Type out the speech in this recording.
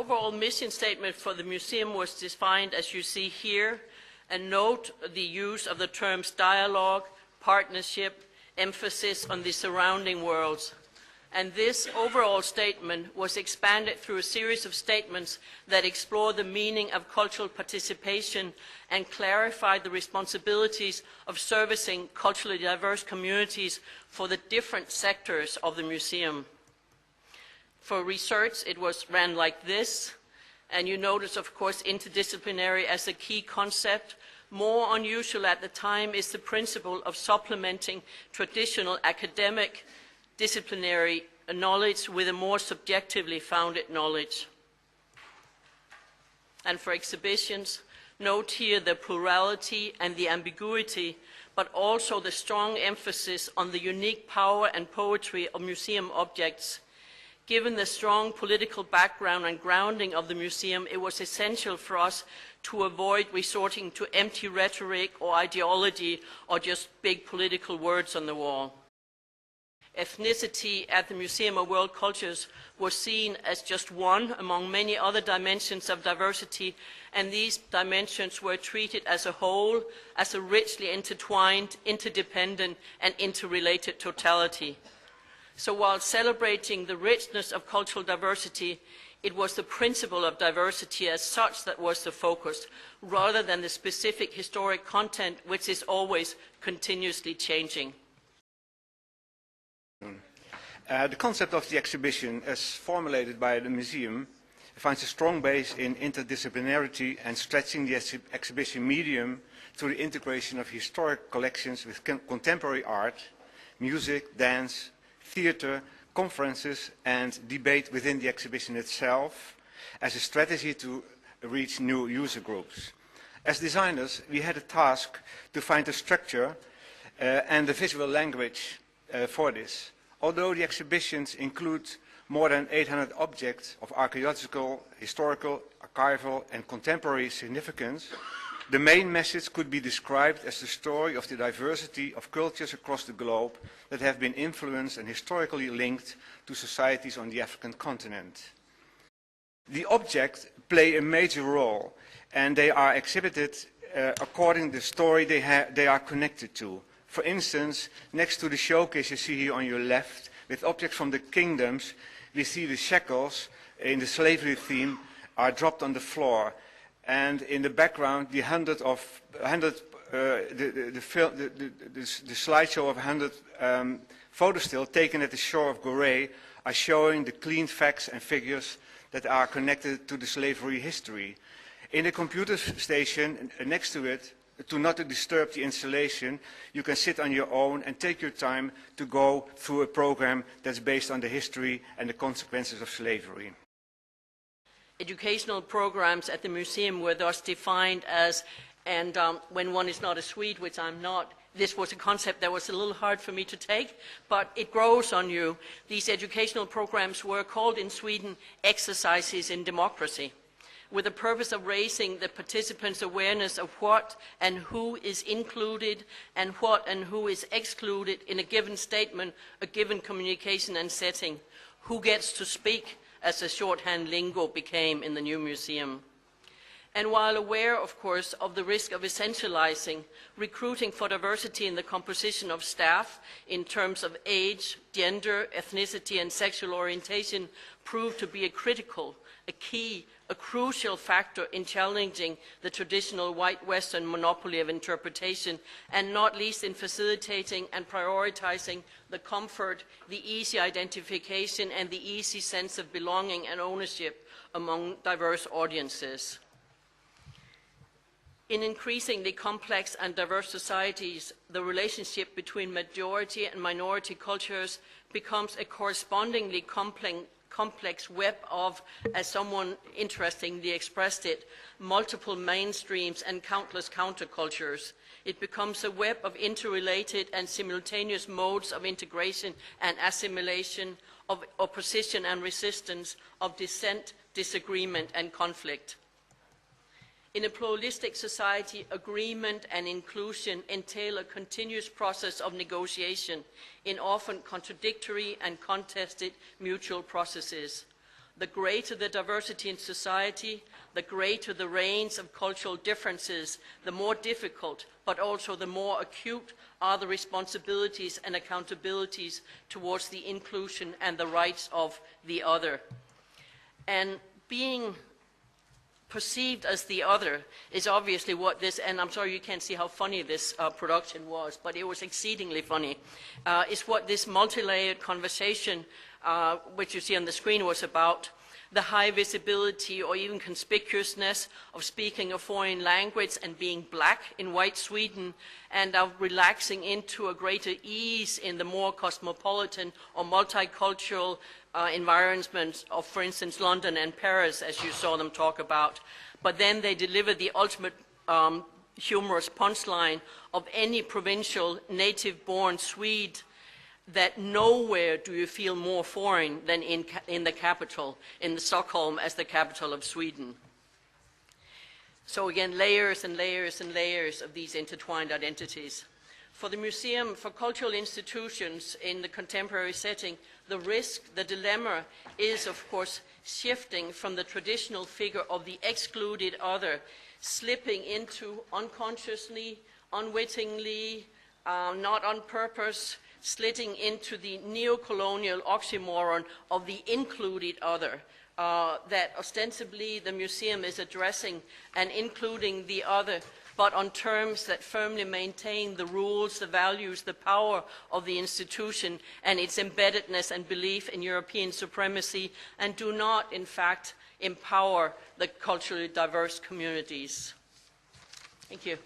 overall mission statement for the museum was defined as you see here, and note the use of the terms dialogue, partnership, emphasis on the surrounding worlds. And this overall statement was expanded through a series of statements that explore the meaning of cultural participation and clarify the responsibilities of servicing culturally diverse communities for the different sectors of the museum. For research, it was ran like this, and you notice, of course, interdisciplinary as a key concept. More unusual at the time is the principle of supplementing traditional academic disciplinary knowledge with a more subjectively founded knowledge. And for exhibitions, note here the plurality and the ambiguity, but also the strong emphasis on the unique power and poetry of museum objects. Given the strong political background and grounding of the museum, it was essential for us to avoid resorting to empty rhetoric or ideology or just big political words on the wall. Ethnicity at the Museum of World Cultures was seen as just one among many other dimensions of diversity, and these dimensions were treated as a whole, as a richly intertwined, interdependent, and interrelated totality. So while celebrating the richness of cultural diversity, it was the principle of diversity as such that was the focus, rather than the specific historic content, which is always continuously changing. The concept of the exhibition, as formulated by the museum, finds a strong base in interdisciplinarity and stretching the exhibition medium through the integration of historic collections with contemporary art, music, dance, theater, conferences, and debate within the exhibition itself as a strategy to reach new user groups. As designers, we had a task to find a structure and a visual language for this. Although the exhibitions include more than 800 objects of archaeological, historical, archival, and contemporary significance, the main message could be described as the story of the diversity of cultures across the globe that have been influenced and historically linked to societies on the African continent. The objects play a major role, and they are exhibited according to the story they are connected to. For instance, next to the showcase you see here on your left, with objects from the kingdoms, we see the shackles in the slavery theme are dropped on the floor. And in the background, the slideshow of 100 photo stills taken at the shore of Gorée are showing the clean facts and figures that are connected to the slavery history. In the computer station next to it, not to disturb the installation, you can sit on your own and take your time to go through a program that's based on the history and the consequences of slavery. Educational programs at the museum were thus defined as, and when one is not a Swede, which I'm not, this was a concept that was a little hard for me to take, but it grows on you. These educational programs were called in Sweden exercises in democracy, with the purpose of raising the participants' awareness of what and who is included and what and who is excluded in a given statement, a given communication and setting. Who gets to speak, as the shorthand lingo became in the new museum. And while aware, of course, of the risk of essentializing, recruiting for diversity in the composition of staff in terms of age, gender, ethnicity, and sexual orientation proved to be a critical, a key, a crucial factor in challenging the traditional white Western monopoly of interpretation, and not least in facilitating and prioritizing the comfort, the easy identification, and the easy sense of belonging and ownership among diverse audiences. In increasingly complex and diverse societies, the relationship between majority and minority cultures becomes a correspondingly complex web of, as someone interestingly expressed it, multiple mainstreams and countless countercultures. It becomes a web of interrelated and simultaneous modes of integration and assimilation, of opposition and resistance, of dissent, disagreement, and conflict. In a pluralistic society, agreement and inclusion entail a continuous process of negotiation in often contradictory and contested mutual processes. the greater the diversity in society, the greater the range of cultural differences, the more difficult, but also the more acute are the responsibilities and accountabilities towards the inclusion and the rights of the other. And being perceived as the other is obviously what this, and I'm sorry you can't see how funny this production was, but it was exceedingly funny, is what this multi-layered conversation, which you see on the screen, was about. The high visibility or even conspicuousness of speaking a foreign language and being black in white Sweden, and of relaxing into a greater ease in the more cosmopolitan or multicultural environments of, for instance, London and Paris, as you saw them talk about. But then they deliver the ultimate humorous punchline of any provincial native-born Swede, that nowhere do you feel more foreign than in the capital, in Stockholm as the capital of Sweden. So again, layers and layers and layers of these intertwined identities. For the museum, for cultural institutions in the contemporary setting, the risk, the dilemma is, of course, shifting from the traditional figure of the excluded other, slipping into unconsciously, unwittingly, not on purpose, slitting into the neo-colonial oxymoron of the included other, that ostensibly the museum is addressing and including the other, but on terms that firmly maintain the rules, the values, the power of the institution and its embeddedness and belief in European supremacy, and do not, in fact, empower the culturally diverse communities. Thank you.